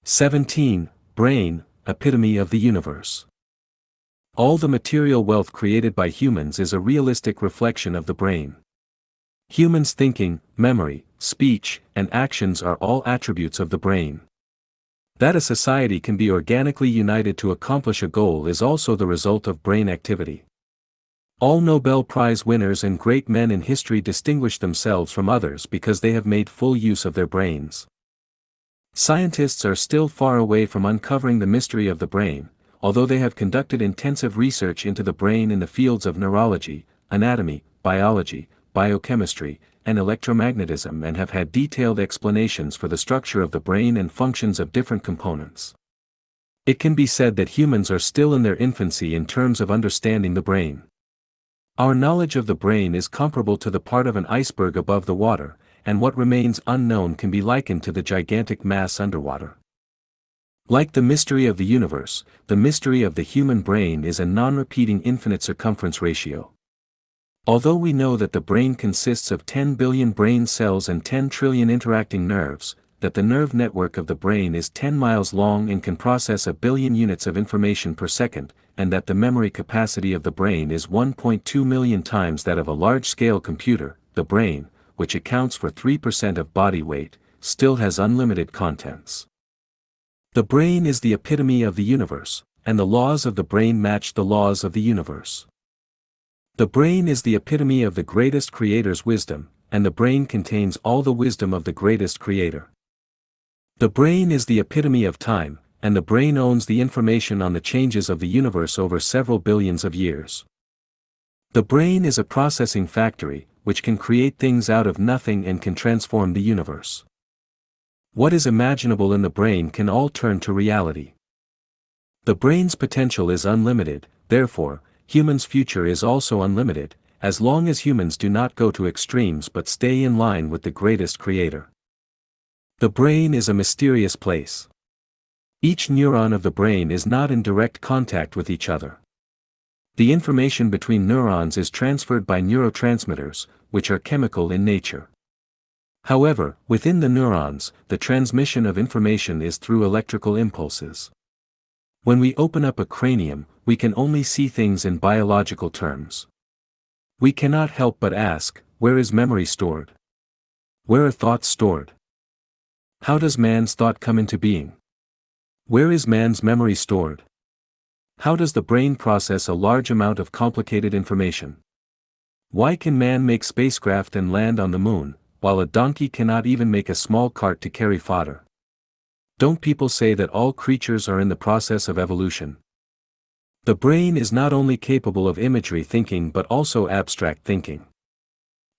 17. Brain, epitome of the universe. All the material wealth created by humans is a realistic reflection of the brain. Humans' thinking, memory, speech, and actions are all attributes of the brain. That a society can be organically united to accomplish a goal is also the result of brain activity. All Nobel Prize winners and great men in history distinguish themselves from others because they have made full use of their brains. Scientists are still far away from uncovering the mystery of the brain, although they have conducted intensive research into the brain in the fields of neurology, anatomy, biology, biochemistry, and electromagnetism and have had detailed explanations for the structure of the brain and functions of different components. It can be said that humans are still in their infancy in terms of understanding the brain. Our knowledge of the brain is comparable to the part of an iceberg above the water, and what remains unknown can be likened to the gigantic mass underwater. Like the mystery of the universe, the mystery of the human brain is a non-repeating infinite circumference ratio. Although we know that the brain consists of 10 billion brain cells and 10 trillion interacting nerves, that the nerve network of the brain is 10 miles long and can process a billion units of information per second, and that the memory capacity of the brain is 1.2 million times that of a large-scale computer, the brain, which accounts for 3% of body weight, still has unlimited contents. The brain is the epitome of the universe, and the laws of the brain match the laws of the universe. The brain is the epitome of the greatest creator's wisdom, and the brain contains all the wisdom of the greatest creator. The brain is the epitome of time, and the brain owns the information on the changes of the universe over several billions of years. The brain is a processing factory, which can create things out of nothing and can transform the universe. What is imaginable in the brain can all turn to reality. The brain's potential is unlimited, therefore, humans' future is also unlimited, as long as humans do not go to extremes but stay in line with the greatest creator. The brain is a mysterious place. Each neuron of the brain is not in direct contact with each other. The information between neurons is transferred by neurotransmitters, which are chemical in nature. However, within the neurons, the transmission of information is through electrical impulses. When we open up a cranium, we can only see things in biological terms. We cannot help but ask, where is memory stored? Where are thoughts stored? How does man's thought come into being? Where is man's memory stored? How does the brain process a large amount of complicated information? Why can man make spacecraft and land on the moon, while a donkey cannot even make a small cart to carry fodder? Don't people say that all creatures are in the process of evolution? The brain is not only capable of imagery thinking but also abstract thinking.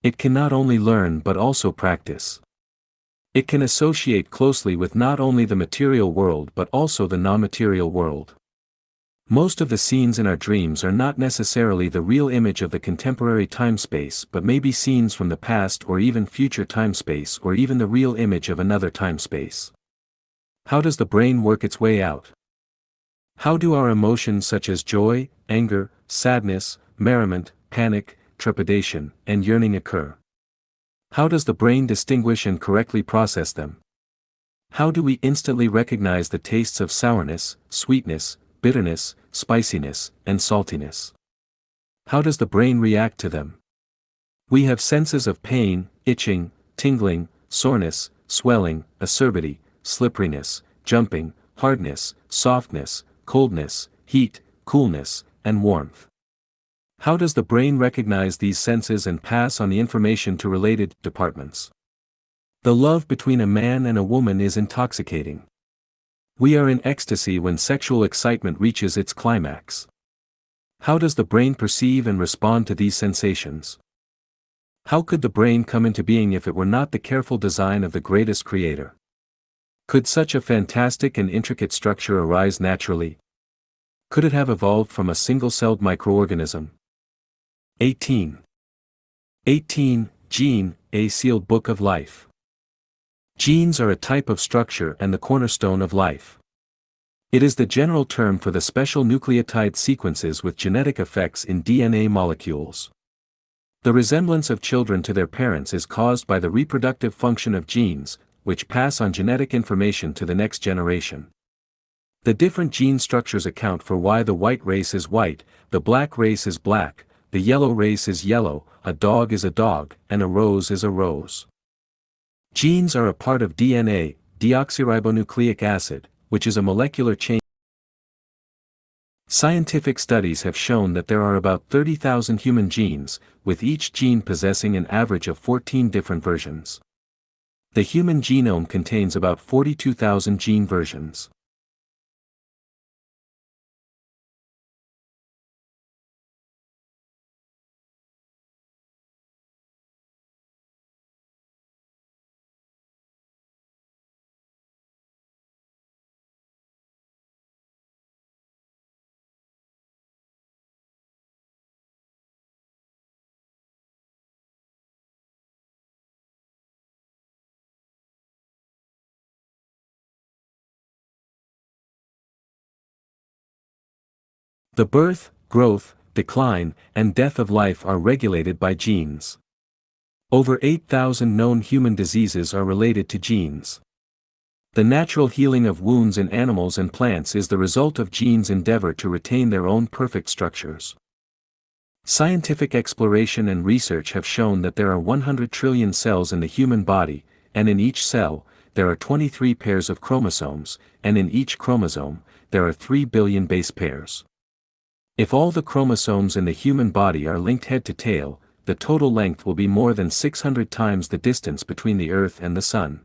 It can not only learn but also practice. It can associate closely with not only the material world but also the non-material world. Most of the scenes in our dreams are not necessarily the real image of the contemporary time-space but may be scenes from the past or even future time-space or even the real image of another time-space. How does the brain work its way out? How do our emotions such as joy, anger, sadness, merriment, panic, trepidation, and yearning occur? How does the brain distinguish and correctly process them? How do we instantly recognize the tastes of sourness, sweetness, bitterness, spiciness, and saltiness? How does the brain react to them? We have senses of pain, itching, tingling, soreness, swelling, acerbity, slipperiness, jumping, hardness, softness, coldness, heat, coolness, and warmth. How does the brain recognize these senses and pass on the information to related departments? The love between a man and a woman is intoxicating. We are in ecstasy when sexual excitement reaches its climax. How does the brain perceive and respond to these sensations? How could the brain come into being if it were not the careful design of the greatest creator? Could such a fantastic and intricate structure arise naturally? Could it have evolved from a single-celled microorganism? 18. Gene, a sealed book of life. Genes are a type of structure and the cornerstone of life. It is the general term for the special nucleotide sequences with genetic effects in DNA molecules. The resemblance of children to their parents is caused by the reproductive function of genes, which pass on genetic information to the next generation. The different gene structures account for why the white race is white, the black race is black, the yellow race is yellow, a dog is a dog, and a rose is a rose. Genes are a part of DNA, deoxyribonucleic acid, which is a molecular chain. Scientific studies have shown that there are about 30,000 human genes, with each gene possessing an average of 14 different versions. The human genome contains about 42,000 gene versions. The birth, growth, decline, and death of life are regulated by genes. Over 8,000 known human diseases are related to genes. The natural healing of wounds in animals and plants is the result of genes' endeavor to retain their own perfect structures. Scientific exploration and research have shown that there are 100 trillion cells in the human body, and in each cell, there are 23 pairs of chromosomes, and in each chromosome, there are 3 billion base pairs. If all the chromosomes in the human body are linked head to tail, the total length will be more than 600 times the distance between the Earth and the Sun.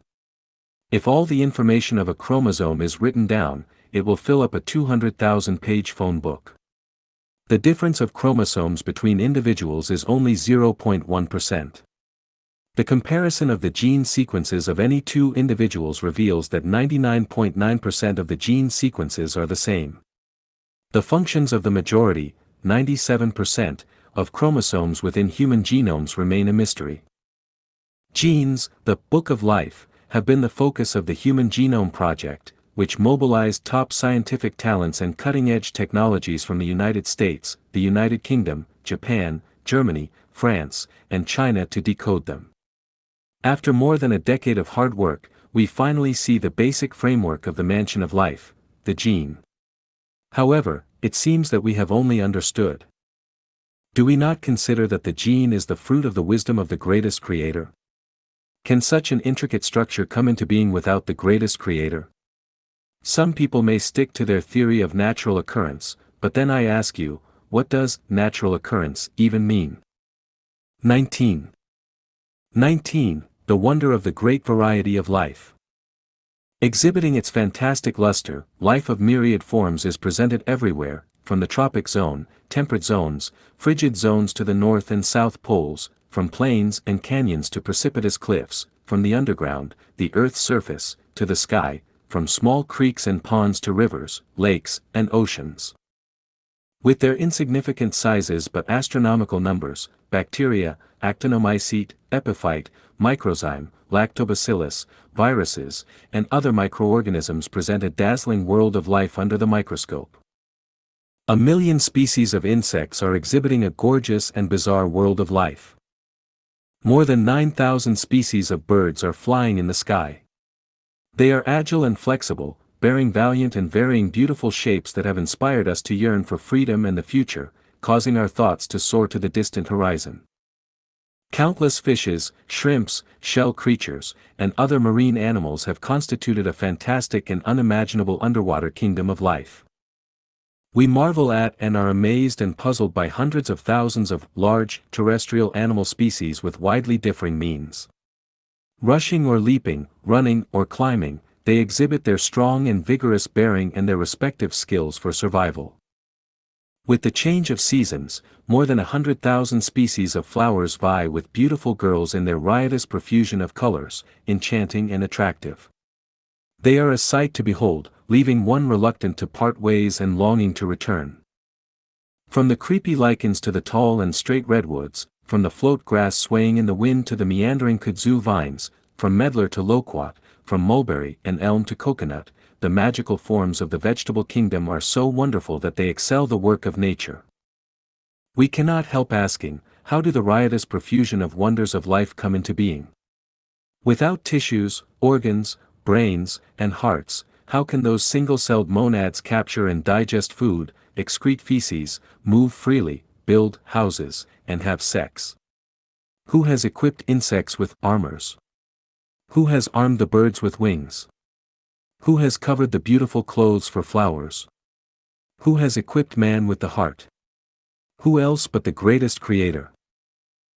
If all the information of a chromosome is written down, it will fill up a 200,000-page phone book. The difference of chromosomes between individuals is only 0.1%. The comparison of the gene sequences of any two individuals reveals that 99.9% of the gene sequences are the same. The functions of the majority, 97%, of chromosomes within human genomes remain a mystery. Genes, the Book of Life, have been the focus of the Human Genome Project, which mobilized top scientific talents and cutting-edge technologies from the United States, the United Kingdom, Japan, Germany, France, and China to decode them. After more than a decade of hard work, we finally see the basic framework of the mansion of life, the gene. However, it seems that we have only understood. Do we not consider that the gene is the fruit of the wisdom of the greatest creator? Can such an intricate structure come into being without the greatest creator? Some people may stick to their theory of natural occurrence, but then I ask you, what does natural occurrence even mean? 19. The wonder of the great variety of life. Exhibiting its fantastic luster, life of myriad forms is presented everywhere, from the tropic zone, temperate zones, frigid zones to the north and south poles, from plains and canyons to precipitous cliffs, from the underground, the earth's surface, to the sky, from small creeks and ponds to rivers, lakes, and oceans. With their insignificant sizes but astronomical numbers, bacteria, actinomycete, epiphyte, microzyme, lactobacillus, viruses, and other microorganisms present a dazzling world of life under the microscope. A million species of insects are exhibiting a gorgeous and bizarre world of life. More than 9,000 species of birds are flying in the sky. They are agile and flexible, bearing valiant and varying beautiful shapes that have inspired us to yearn for freedom and the future, causing our thoughts to soar to the distant horizon. Countless fishes, shrimps, shell creatures, and other marine animals have constituted a fantastic and unimaginable underwater kingdom of life. We marvel at and are amazed and puzzled by hundreds of thousands of large, terrestrial animal species with widely differing means. Rushing or leaping, running or climbing, they exhibit their strong and vigorous bearing and their respective skills for survival. With the change of seasons, more than 100,000 species of flowers vie with beautiful girls in their riotous profusion of colors, enchanting and attractive. They are a sight to behold, leaving one reluctant to part ways and longing to return. From the creepy lichens to the tall and straight redwoods, from the float grass swaying in the wind to the meandering kudzu vines, from medlar to loquat, from mulberry and elm to coconut, the magical forms of the vegetable kingdom are so wonderful that they excel the work of nature. We cannot help asking, how do the riotous profusion of wonders of life come into being? Without tissues, organs, brains, and hearts, how can those single-celled monads capture and digest food, excrete feces, move freely, build houses, and have sex? Who has equipped insects with armors? Who has armed the birds with wings? Who has covered the beautiful clothes for flowers? Who has equipped man with the heart? Who else but the greatest Creator?